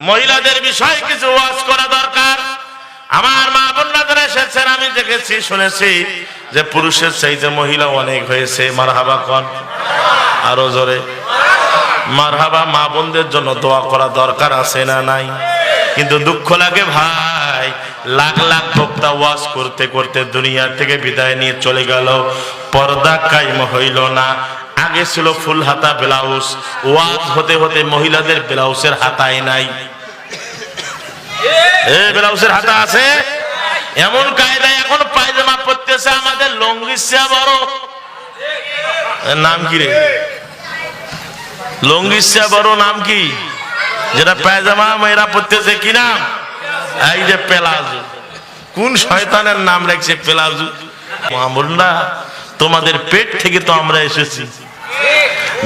মহিলাদের বিষয়ে কিছু ওয়াজ করা দরকার। আমার মা বোনরা যারা এসেছেন, আমি দেখেছি শুনেছি যে পুরুষের চাইতে মহিলা অনেক হয়েছে। মারহাবা কন, আরো জোরে মারহাবা। মা বোনদের জন্য দোয়া করা দরকার আছে না নাই? কিন্তু দুঃখ লাগে ভাই, লাখ লাখ বক্তা ওয়াজ করতে করতে দুনিয়া থেকে বিদায় নিয়ে চলে গেল, পর্দা কায়েম হইল না। আগে ছিল ফুল হাতা ব্লাউজ, ওয়াজ হতে হতে মহিলাদের ব্লাউজের হাতাই নাই। ব্লাউজের হাতা আছে এমন কায়দায় এখন পায়জামা পরতেছে। আমাদের লঙ্গিসা বড় নাম কি রে? লঙ্গিসা বড় নাম কি? যেটা পায়জামা মেয়েরা পরতেছে কি নাম? এই যে পেলাজু। কোন শয়তানের নাম রাখছে পেলাজু? মামুল্লাহ, তোমাদের পেট থেকে তো আমরা এসেছি।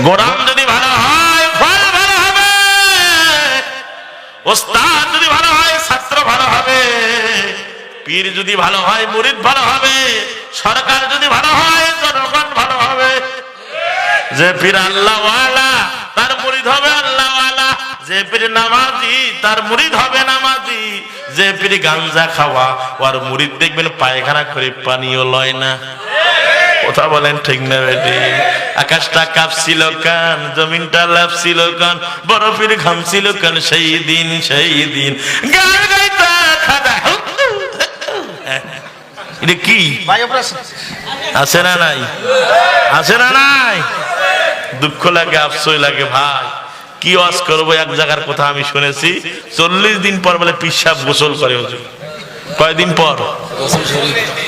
গোরাম যদি ভালো হয় ফল ভালো হবে, ওস্তাদ যদি ভালো হয় ছাত্র ভালো হবে, পীর যদি ভালো হয় মুরিদ ভালো হবে, সরকার যদি ভালো হয় জনগণ ভালো হবে। যে পীর আল্লাহওয়ালা তার মুরিদ হবে আল্লাহওয়ালা, যে পীর নামাজি তার মুরিদ হবে নামাজি, যে পীর গাঞ্জা খাওয়া ওর মুরিদ দেখবেন পায়খানা করে পানিও লয় না। কথা বলেন ঠিক না বেটি? আকাশটা কাঁপছিল কান, জমিনটা লাফছিল কান, বরফের ঘামছিল কান, সেই দিন গান গাইতা খাদা। এটা কি আছে না নাই? আছে না নাই? দুঃখ লাগে, আফসোস লাগে ভাই। কি ওয়াজ করবো? এক জায়গার কথা আমি শুনেছি, 40 দিন পর বলে পিসাব গোসল করে। কয়দিন পর?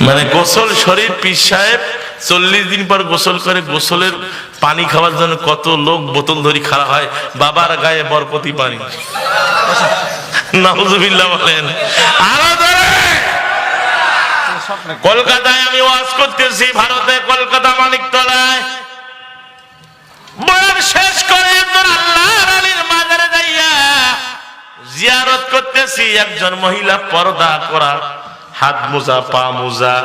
মানে গোসল শরীর পীর সাহেব 40 দিন পর গোসল করে। গোসলের পানি খাওয়ার জন্য কত লোক বোতল ধরি খাড়া হয়। বাবার গায়ে বরকতি পানি। নাউজুবিল্লাহ বলেন। আরো ধরে কলকাতায় আমি ওয়াজ করতেছি, ভারতে কলকাতা মানিকতলায়। বয়ান শেষ করে একজন আল্লাহর আলীর মাজারে যাইয়া জিয়ারত করতেছি। একজন মহিলা পর্দা করা, হাত মোজা পা মোজা,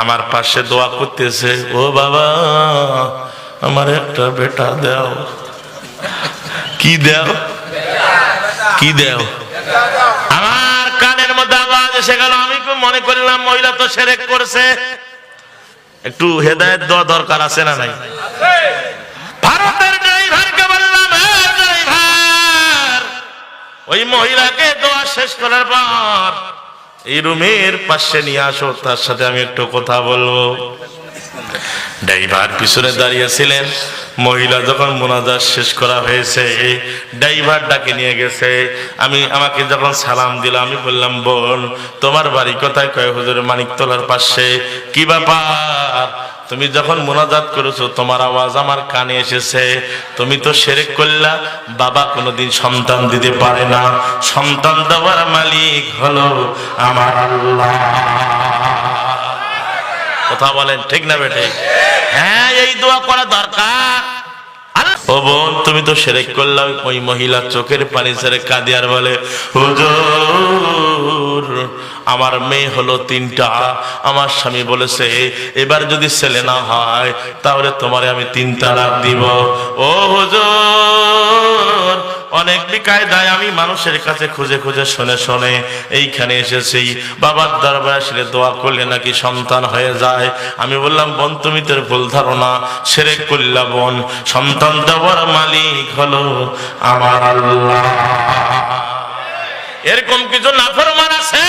আমার পাশে দোয়া করতেছে, ও বাবা আমার একটা বেটা দাও। কি দাও? কি দাও? আমার কানের মধ্যে আওয়াজ এসে গেল। আমি মনে করলাম মহিলা তো শিরক করছে, একটু হেদায়েত দেওয়া দরকার আছে না নাই? ভারতের ড্রাইভারকে বললাম, ড্রাইভার ওই মহিলাকে দোয়া শেষ করার পর এই রুমের পাশে নিয়ে আসো, তার সাথে আমি একটু কথা বলবো। ড্রাইভার পিছনে দাঁড়িয়েছিলেন। মহিলা যখন মোনাজাত শেষ করা হয়েছে, ড্রাইভার ডাকে নিয়ে গেছে। আমাকে যখন সালাম দিল, আমি বললাম, বোন তোমার বাড়ি কোথায়? কয় হুজুর মানিকতলার পাশে। কি ব্যাপার? তুমি যখন মোনাজাত করেছো তোমার আওয়াজ আমার কানে এসেছে, তুমি তো শিরক করলা। বাবা কোনোদিন সন্তান দিতে পারে না, সন্তান দেওয়ার মালিক হলো আমার আল্লাহ। কথা বলেন ঠিক না বেটে? হ্যাঁ, এই দোয়া করা দরকার। ও বোন, তুমি তো শিরক করলা। ওই মহিলা চোখের পানি ছেড়ে কাঁদে আর বলে, হুজুর আমার মেয়ে হলো 3টা। আমার স্বামী বলেছে এবার যদি ছেলে না হয় তাহলে তোমারে আমি 3 তালাক দিব। ও হুজুর, অনেক বিকায়দায় আমি মানুষের কাছে খুঁজে খুঁজে শুনে শুনে এইখানে এসেছি। বাবার দরবারে আসলে দোয়া করলে নাকি সন্তান হয়ে যায়। আমি বললাম, বোন তুমি তোর ভুল ধারণা, শিরক করলা বোন। সন্তান দেওয়ার মালিক হলো আমার আল্লাহ। এরকম কিছু নাফরমান আছে